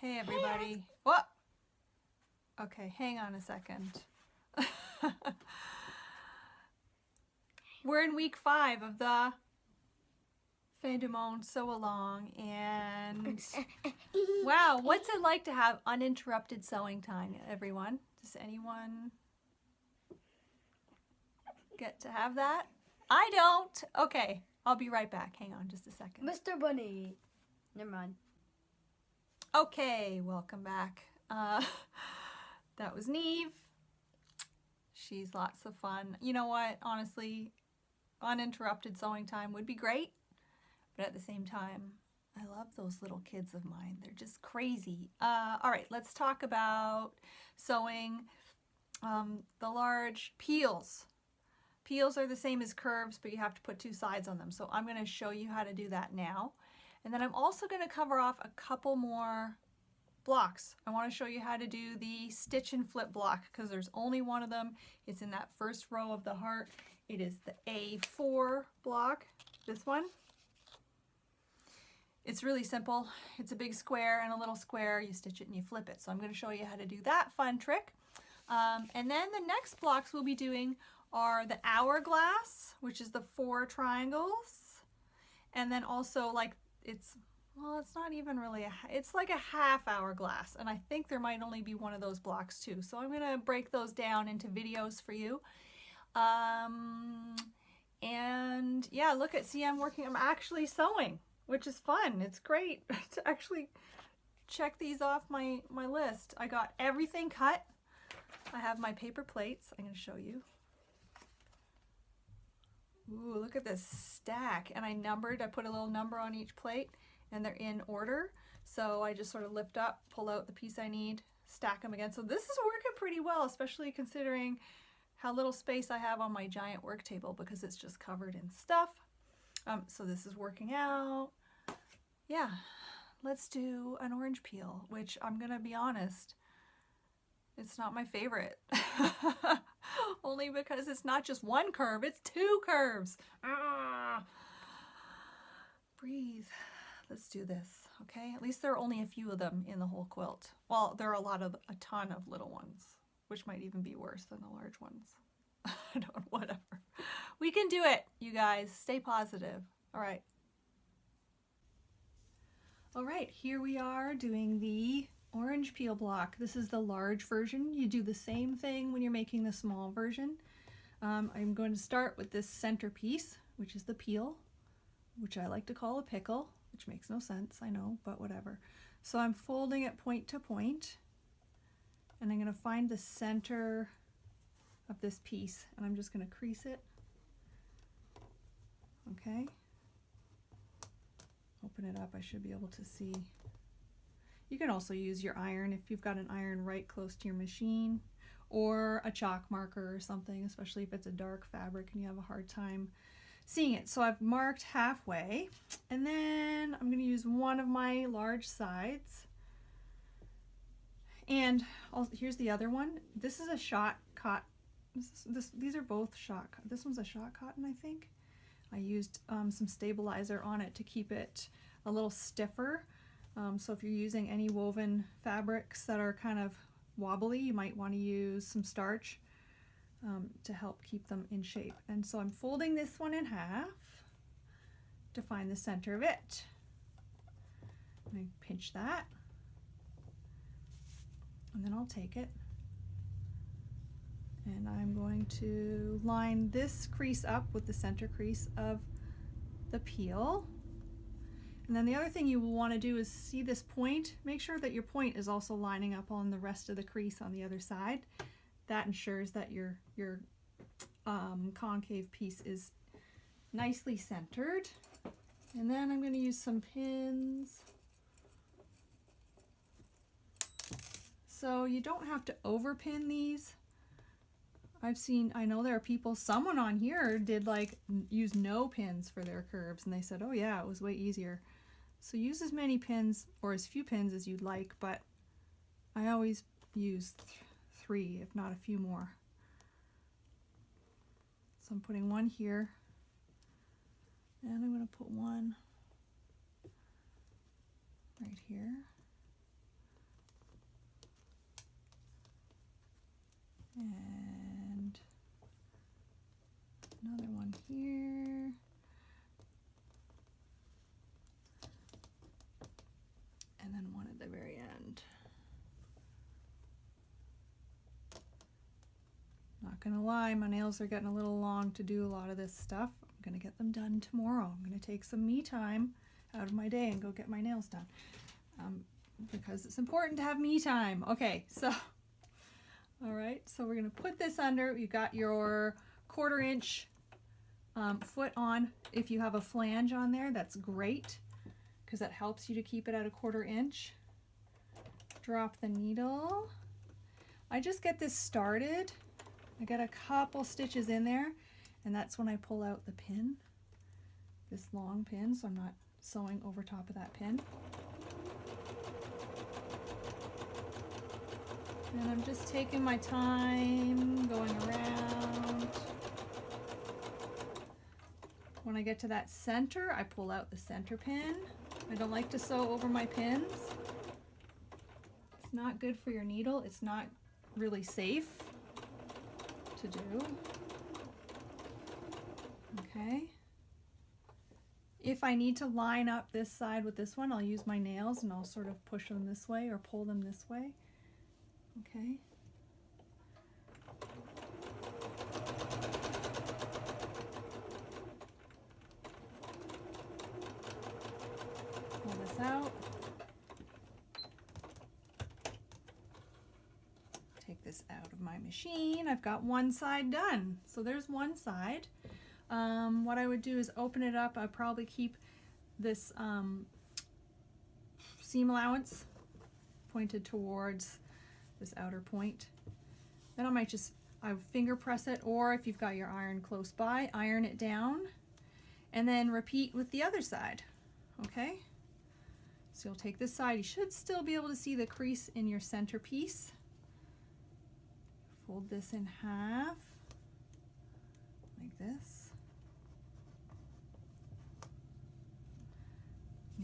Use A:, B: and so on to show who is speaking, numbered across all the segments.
A: Hey everybody. What? Okay, hang on a second. We're in week 5 of the Fin du Monde Sew Along, and wow, what's it like to have uninterrupted sewing time, everyone? Does anyone get to have that? I don't. Okay, I'll be right back. Hang on just a second.
B: Mr. Bunny. Never mind.
A: Okay, welcome back. That was Neve. She's lots of fun. You know what? Honestly, uninterrupted sewing time would be great, but at the same time, I love those little kids of mine. They're just crazy. All right, let's talk about sewing the large peels. Peels are the same as curves, but you have to put 2 sides on them. So I'm going to show you how to do that now. And then I'm also going to cover off a couple more blocks. I want to show you how to do the stitch and flip block because there's only one of them. It's in that first row of the heart. It is the A4 block, this one. It's really simple. It's a big square and a little square. You stitch it and you flip it. So I'm going to show you how to do that fun trick. And then the next blocks we'll be doing are the hourglass, which is the 4 triangles. And then also like it's not even really it's like a half hourglass, and I think there might only be one of those blocks too. So I'm going to break those down into videos for you. And yeah, look at, see, I'm actually sewing, which is fun. It's great to actually check these off my list. I got everything cut. I have my paper plates. I'm going to show you. Ooh, look at this stack. And I put a little number on each plate, and they're in order. So I just sort of lift up, pull out the piece I need, stack them again. So this is working pretty well, especially considering how little space I have on my giant work table because it's just covered in stuff. So this is working out. Yeah, let's do an orange peel, which I'm gonna be honest, it's not my favorite. Only because it's not just one curve, it's 2 curves. Breathe. Let's do this, okay? At least there are only a few of them in the whole quilt. Well, there are a ton of little ones, which might even be worse than the large ones. I don't, whatever. We can do it, you guys. Stay positive. All right. All right, here we are doing the orange peel block. This is the large version. You do the same thing when you're making the small version. I'm going to start with this center piece, which is the peel, which I like to call a pickle, which makes no sense, I know, but whatever. So I'm folding it point to point, and I'm going to find the center of this piece, and I'm just going to crease it. Okay. Open it up, I should be able to see. You can also use your iron if you've got an iron right close to your machine, or a chalk marker or something, especially if it's a dark fabric and you have a hard time seeing it. So I've marked halfway, and then I'm going to use one of my large sides. And here's the other one. This is a shot cotton. These are both shot. This one's a shot cotton, I think. I used some stabilizer on it to keep it a little stiffer. So if you're using any woven fabrics that are kind of wobbly, you might want to use some starch to help keep them in shape. And so I'm folding this one in half to find the center of it. And I pinch that, and then I'll take it, and I'm going to line this crease up with the center crease of the peel. And then the other thing you will want to do is see this point. Make sure that your point is also lining up on the rest of the crease on the other side. That ensures that your concave piece is nicely centered. And then I'm going to use some pins. So you don't have to overpin these. I know there are people, someone on here did like use no pins for their curves, and they said, oh yeah, it was way easier. So use as many pins or as few pins as you'd like, but I always use 3, if not a few more. So I'm putting one here, and I'm going to put one right here. And another one here. And then one at the very end. Not gonna lie, my nails are getting a little long to do a lot of this stuff. I'm gonna get them done tomorrow. I'm gonna take some me time out of my day and go get my nails done. Because it's important to have me time. Okay, so, all right, so we're gonna put this under. You've got your 1/4 inch foot on. If you have a flange on there, that's great, because that helps you to keep it at a 1/4 inch. Drop the needle. I just get this started. I got a couple stitches in there, and that's when I pull out the pin, this long pin, so I'm not sewing over top of that pin. And I'm just taking my time, going around. When I get to that center, I pull out the center pin. I don't like to sew over my pins. It's not good for your needle. It's not really safe to do. Okay. If I need to line up this side with this one, I'll use my nails and I'll sort of push them this way or pull them this way. Okay. Pull this out. Take this out of my machine. I've got one side done. So there's one side. What I would do is open it up. I'd probably keep this seam allowance pointed towards this outer point. Then I might just finger press it, or if you've got your iron close by, iron it down, and then repeat with the other side. Okay? So you'll take this side. You should still be able to see the crease in your center piece. Fold this in half, like this.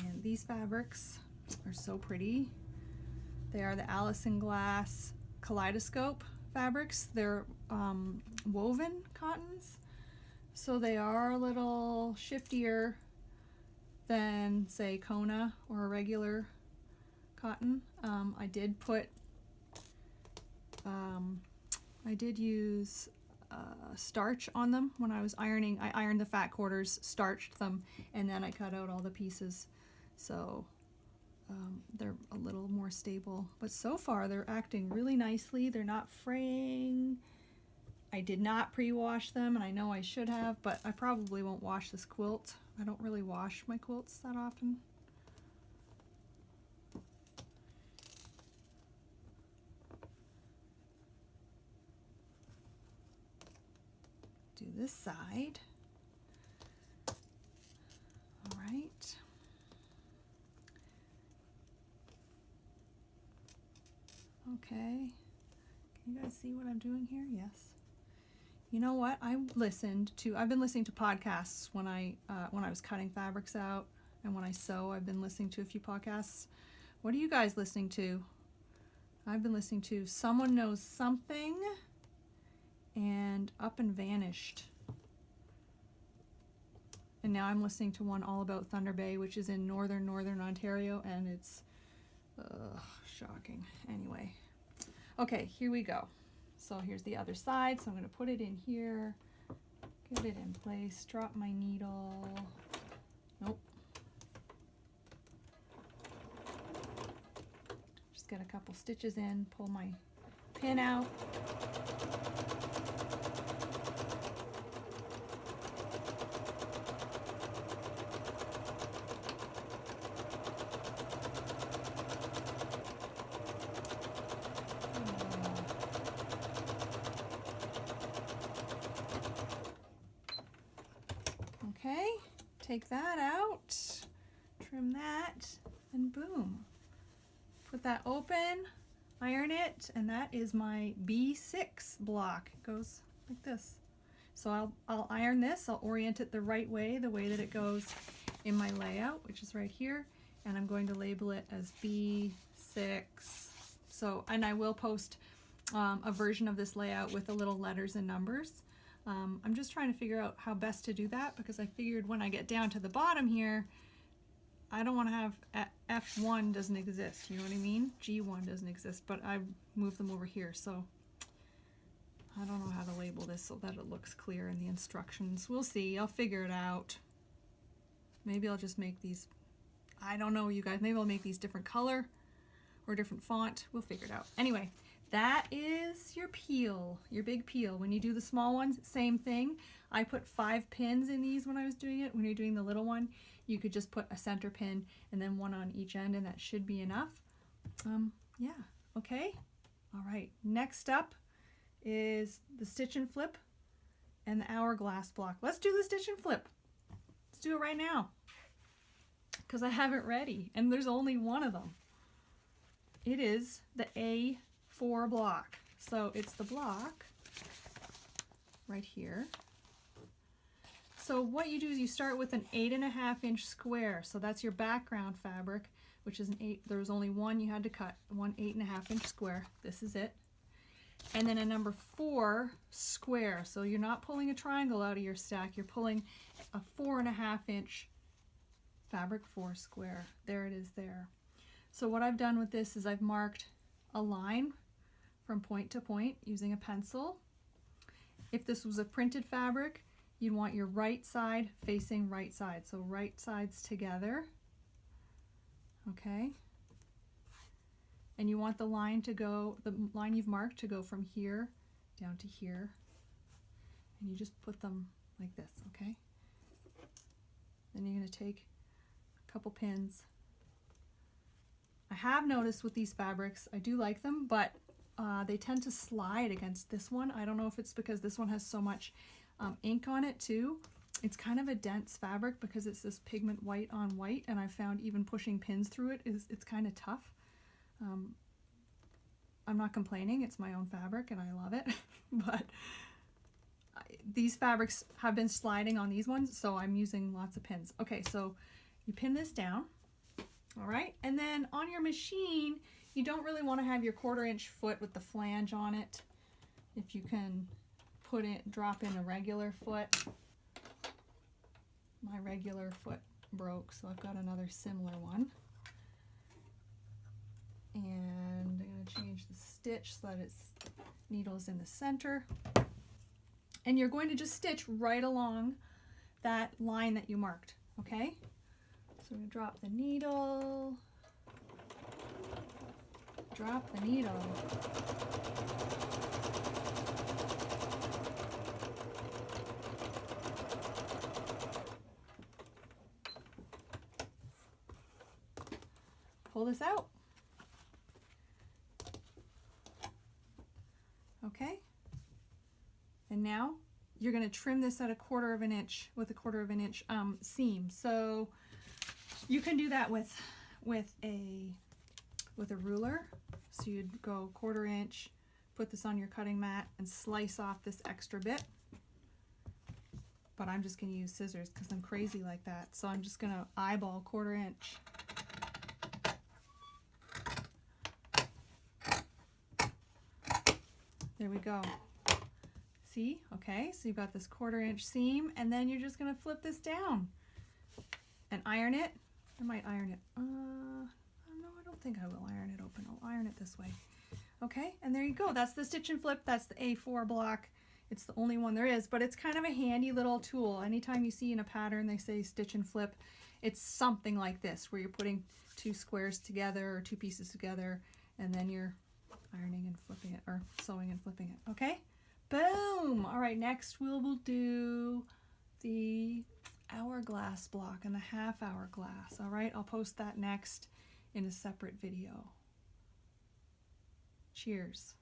A: And these fabrics are so pretty. They are the Allison Glass Kaleidoscope fabrics. They're woven cottons, so they are a little shiftier than, say, Kona or a regular cotton. I did use starch on them when I was ironing. I ironed the fat quarters, starched them, and then I cut out all the pieces. So they're a little more stable. But so far they're acting really nicely. They're not fraying. I did not pre-wash them, and I know I should have, but I probably won't wash this quilt. I don't really wash my quilts that often. Do this side. All right. Okay. Can you guys see what I'm doing here? Yes. You know what? I've been listening to podcasts when I was cutting fabrics out, and when I sew, I've been listening to a few podcasts. What are you guys listening to? I've been listening to Someone Knows Something and Up and Vanished. And now I'm listening to one all about Thunder Bay, which is in northern Ontario, and it's shocking. Anyway, okay, here we go. So here's the other side. So I'm going to put it in here, get it in place, drop my needle. Nope. Just get a couple stitches in, pull my pin out. Okay, take that out, trim that, and boom. Put that open, iron it, and that is my B6 block. It goes like this. So I'll iron this, I'll orient it the right way, the way that it goes in my layout, which is right here, and I'm going to label it as B6. So, and I will post a version of this layout with the little letters and numbers. I'm just trying to figure out how best to do that, because I figured when I get down to the bottom here, I don't want to have F1 doesn't exist, you know what I mean? G1 doesn't exist, but I moved them over here, so I don't know how to label this so that it looks clear in the instructions. We'll see, I'll figure it out. Maybe I'll just make these, I don't know you guys, maybe I'll make these different color or different font. We'll figure it out. Anyway, that is your peel, your big peel. When you do the small ones, same thing. I put 5 pins in these when I was doing it. When you're doing the little one, you could just put a center pin and then one on each end, and that should be enough. Yeah, okay. All right, next up is the stitch and flip and the hourglass block. Let's do the stitch and flip. Let's do it right now, because I have it ready, and there's only one of them. It is the A4 block. So it's the block right here. So what you do is you start with an 8.5 inch square. So that's your background fabric, which is an 8. There was only one you had to cut, one 8.5 inch square. This is it. And then a number 4 square. So you're not pulling a triangle out of your stack. You're pulling a 4.5 inch fabric 4 square. There it is there. So what I've done with this is I've marked a line from point to point using a pencil. If this was a printed fabric, you'd want your right side facing right side. So right sides together. Okay. And you want the line to go, the line you've marked to go from here down to here. And you just put them like this, okay? Then you're going to take a couple pins. I have noticed with these fabrics, I do like them, but they tend to slide against this one. I don't know if it's because this one has so much ink on it too. It's kind of a dense fabric because it's this pigment white on white, and I found even pushing pins through it it's kind of tough. I'm not complaining, it's my own fabric and I love it, but these fabrics have been sliding on these ones, so I'm using lots of pins. Okay, so you pin this down, all right, and then on your machine, you don't really want to have your 1/4 inch foot with the flange on it. If you can drop in a regular foot. My regular foot broke, so I've got another similar one. And I'm going to change the stitch so that its needle is in the center. And you're going to just stitch right along that line that you marked, okay? So I'm going to drop the needle, drop the needle. Pull this out. Okay, and now you're going to trim this at 1/4 inch with a 1/4 inch seam. So you can do that with a ruler. So you'd go 1/4 inch, put this on your cutting mat, and slice off this extra bit. But I'm just going to use scissors because I'm crazy like that. So I'm just going to eyeball 1/4 inch. There we go. See? Okay, so you've got this 1/4 inch seam, and then you're just going to flip this down and iron it. I might iron it. No, I don't think I will iron it open. I'll iron it this way. Okay, and there you go. That's the stitch and flip. That's the A4 block. It's the only one there is, but it's kind of a handy little tool. Anytime you see in a pattern they say stitch and flip, it's something like this, where you're putting 2 squares together or 2 pieces together, and then you're ironing and flipping it, or sewing and flipping it. Okay, boom. All right, next we'll do the hourglass block and the half hourglass. All right, I'll post that next in a separate video. Cheers.